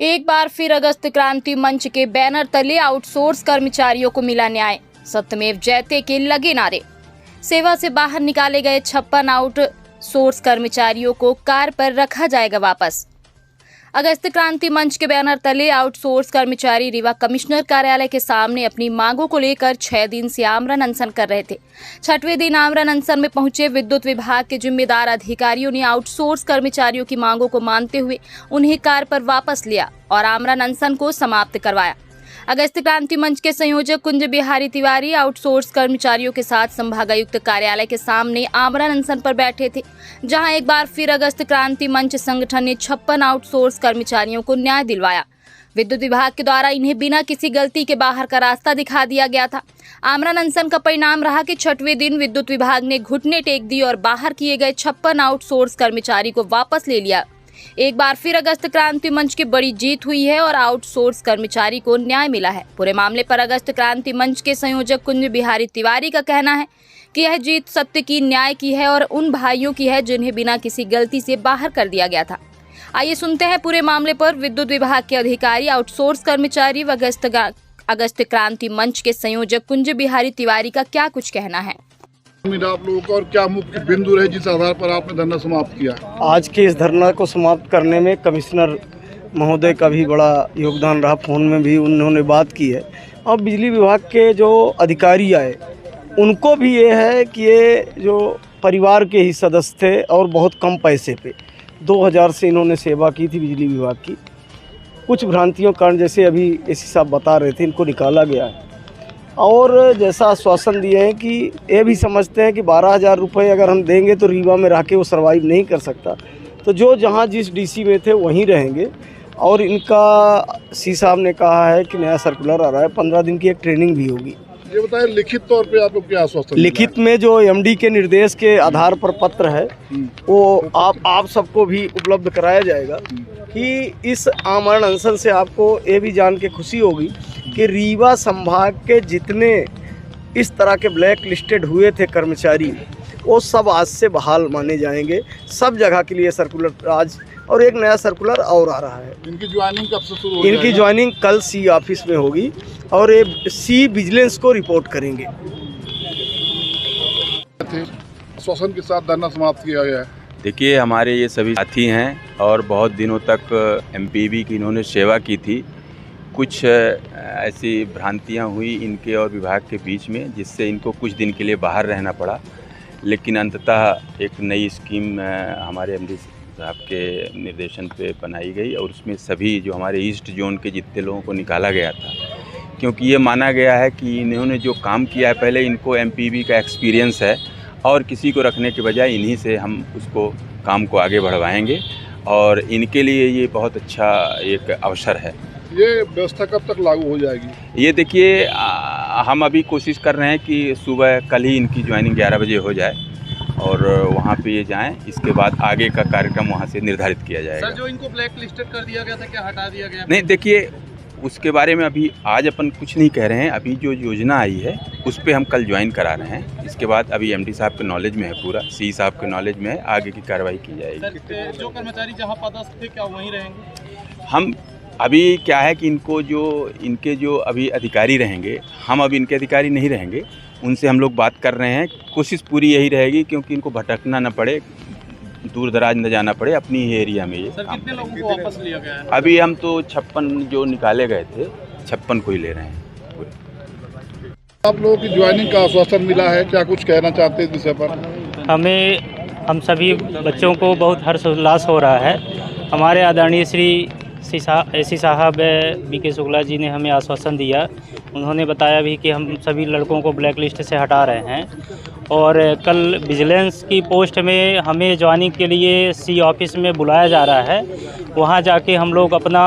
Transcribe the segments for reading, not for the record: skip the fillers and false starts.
एक बार फिर अगस्त क्रांति मंच के बैनर तले आउटसोर्स कर्मचारियों को मिला न्याय। सत्यमेव जयते के लगे नारे। सेवा से बाहर निकाले गए 56 आउटसोर्स कर्मचारियों को कार पर रखा जाएगा वापस। अगस्त क्रांति मंच के बैनर तले आउटसोर्स कर्मचारी रीवा कमिश्नर कार्यालय के सामने अपनी मांगों को लेकर 6 दिन से आमरण अनशन कर रहे थे। 6वें दिन आमरण अनशन में पहुंचे विद्युत विभाग के जिम्मेदार अधिकारियों ने आउटसोर्स कर्मचारियों की मांगों को मानते हुए उन्हें कार पर वापस लिया और आमरण अनशन को समाप्त करवाया। अगस्त क्रांति मंच के संयोजक कुंज बिहारी तिवारी आउटसोर्स कर्मचारियों के साथ संभागायुक्त कार्यालय के सामने आमरण अनशन पर बैठे थे, जहां एक बार फिर अगस्त क्रांति मंच संगठन ने 56 आउटसोर्स कर्मचारियों को न्याय दिलवाया। विद्युत विभाग के द्वारा इन्हें बिना किसी गलती के बाहर का रास्ता दिखा दिया गया था। आमरण अनशन का परिणाम रहा कि 6वें दिन विद्युत विभाग ने घुटने टेक दी और बाहर किए गए 56 आउटसोर्स कर्मचारी को वापस ले लिया। एक बार फिर अगस्त क्रांति मंच की बड़ी जीत हुई है और आउटसोर्स कर्मचारी को न्याय मिला है। पूरे मामले पर अगस्त क्रांति मंच के संयोजक कुंज बिहारी तिवारी का कहना है कि यह जीत सत्य की, न्याय की है और उन भाइयों की है जिन्हें बिना किसी गलती से बाहर कर दिया गया था। आइए सुनते हैं पूरे मामले पर विद्युत विभाग के अधिकारी, आउटसोर्स कर्मचारी व अगस्त क्रांति मंच के संयोजक कुंज बिहारी तिवारी का क्या कुछ कहना है। आप लोगों का और क्या मुख्य बिंदु रहे जिस आधार पर आपने धरना समाप्त किया? आज के इस धरना को समाप्त करने में कमिश्नर महोदय का भी बड़ा योगदान रहा। फ़ोन में भी उन्होंने बात की है और बिजली विभाग के जो अधिकारी आए उनको भी ये है कि ये जो परिवार के ही सदस्य थे और बहुत कम पैसे पे 2000 से इन्होंने सेवा की थी बिजली विभाग की। कुछ भ्रांतियों कारण जैसे अभी एसी साहब बता रहे थे इनको निकाला गया है और जैसा आश्वासन दिए हैं कि ये भी समझते हैं कि 12,000 रुपये अगर हम देंगे तो रीवा में रह के वो सर्वाइव नहीं कर सकता, तो जो जहाँ जिस डीसी में थे वहीं रहेंगे। और इनका सी साहब ने कहा है कि नया सर्कुलर आ रहा है, 15 दिन की एक ट्रेनिंग भी होगी। ये बताएं लिखित तौर पे आपको क्या आश्वासन? लिखित में जो एमडी के निर्देश के आधार पर पत्र है वो आप सबको भी उपलब्ध कराया जाएगा कि इस आमरण अनशन से आपको ये भी जान के खुशी होगी कि रीवा संभाग के जितने इस तरह के ब्लैक लिस्टेड हुए थे कर्मचारी वो सब आज से बहाल माने जाएंगे। सब जगह के लिए सर्कुलर आज और एक नया सर्कुलर और आ रहा है। इनकी ज्वाइनिंग कब से शुरू होगी? इनकी ज्वाइनिंग कल सी ऑफिस में होगी और ये सी विजिलेंस को रिपोर्ट करेंगे। आश्वासन के साथ धरना समाप्त किया गया है। देखिए, हमारे ये सभी साथी हैं और बहुत दिनों तक एमपीबी की इन्होंने सेवा की थी। कुछ ऐसी भ्रांतियां हुई इनके और विभाग के बीच में जिससे इनको कुछ दिन के लिए बाहर रहना पड़ा, लेकिन अंततः एक नई स्कीम हमारे एमडी साहब के निर्देशन पे बनाई गई और उसमें सभी जो हमारे ईस्ट जोन के जितने लोगों को निकाला गया था, क्योंकि ये माना गया है कि इन्होंने जो काम किया है पहले इनको एमपीबी का एक्सपीरियंस है और किसी को रखने के बजाय इन्हीं से हम उसको काम को आगे बढ़वाएंगे और इनके लिए ये बहुत अच्छा एक अवसर है। ये व्यवस्था कब तक लागू हो जाएगी? ये देखिए, हम अभी कोशिश कर रहे हैं कि सुबह कल ही इनकी ज्वाइनिंग 11 बजे हो जाए और वहाँ पे ये जाएं। इसके बाद आगे का कार्यक्रम वहाँ से निर्धारित किया जाएगा। सर, जो इनको ब्लैक लिस्टेड कर दिया गया था, क्या हटा दिया गया? नहीं, देखिए उसके बारे में अभी आज अपन कुछ नहीं कह रहे हैं। अभी जो योजना आई है उस पर हम कल ज्वाइन करा रहे हैं। इसके बाद अभी एमडी साहब के नॉलेज में है, पूरा सी साहब के नॉलेज में है, आगे की कार्रवाई की जाएगी। सर, जो कर्मचारी जहाँ पदस्थ थे क्या वहीं रहेंगे? हम अभी क्या है कि इनके जो अभी अधिकारी रहेंगे, हम अभी इनके अधिकारी नहीं रहेंगे, उनसे हम लोग बात कर रहे हैं। कोशिश पूरी यही रहेगी क्योंकि इनको भटकना न पड़े, दूर दराज न जाना पड़े, अपनी ही एरिया में ये। सर, कितने लोगों को वापस लिया गया है? अभी हम तो 56 जो निकाले गए थे 56 को ही ले रहे हैं। आप लोगों की ज्वाइनिंग का आश्वासन मिला है, क्या कुछ कहना चाहते हैं इस विषय पर? हम सभी बच्चों को बहुत हर्ष उल्लास हो रहा है। हमारे आदरणीय श्री एसी साहब बीके शुक्ला जी ने हमें आश्वासन दिया। उन्होंने बताया भी कि हम सभी लड़कों को ब्लैक लिस्ट से हटा रहे हैं और कल विजिलेंस की पोस्ट में हमें ज्वाइनिंग के लिए सी ऑफिस में बुलाया जा रहा है। वहां जाके हम लोग अपना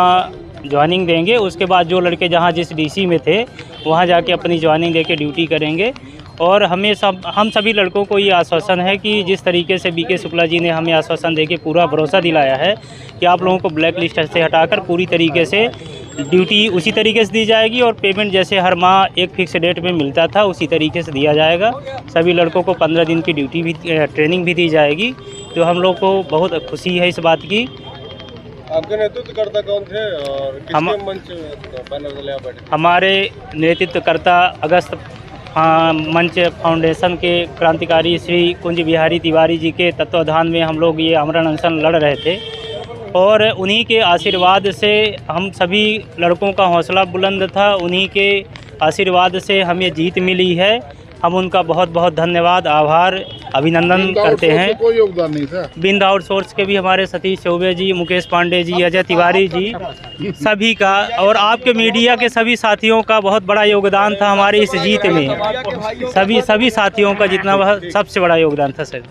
ज्वाइनिंग देंगे। उसके बाद जो लड़के जहां जिस डीसी में थे वहां जाके अपनी ज्वाइनिंग देके ड्यूटी करेंगे। और हम सभी लड़कों को ये आश्वासन है कि जिस तरीके से बीके शुक्ला जी ने हमें आश्वासन देके पूरा भरोसा दिलाया है कि आप लोगों को ब्लैक लिस्ट से हटाकर पूरी तरीके से ड्यूटी उसी तरीके से दी जाएगी और पेमेंट जैसे हर माह एक फिक्स डेट में मिलता था उसी तरीके से दिया जाएगा। सभी लड़कों को 15 दिन की ड्यूटी भी ट्रेनिंग भी दी जाएगी, तो हम लोग को बहुत खुशी है इस बात की। आपके नेतृत्वकर्ता कौन थे और किसके मंच बैनर तले आप बैठे? हमारे नेतृत्वकर्ता अगस्त मंच फाउंडेशन के क्रांतिकारी श्री कुंज बिहारी तिवारी जी के तत्वाधान में हम लोग ये आमरण अनशन लड़ रहे थे और उन्हीं के आशीर्वाद से हम सभी लड़कों का हौसला बुलंद था। उन्हीं के आशीर्वाद से हमें जीत मिली है। हम उनका बहुत बहुत धन्यवाद, आभार, अभिनंदन करते हैं। कोई योगदान नहीं था। बिंद आउटसोर्स के भी हमारे सतीश चौबे जी, मुकेश पांडे जी, अजय तिवारी जी, सभी का और आपके मीडिया के सभी साथियों का बहुत बड़ा योगदान था हमारे इस जीत में। सभी साथियों का जितना वह सबसे बड़ा योगदान था सर।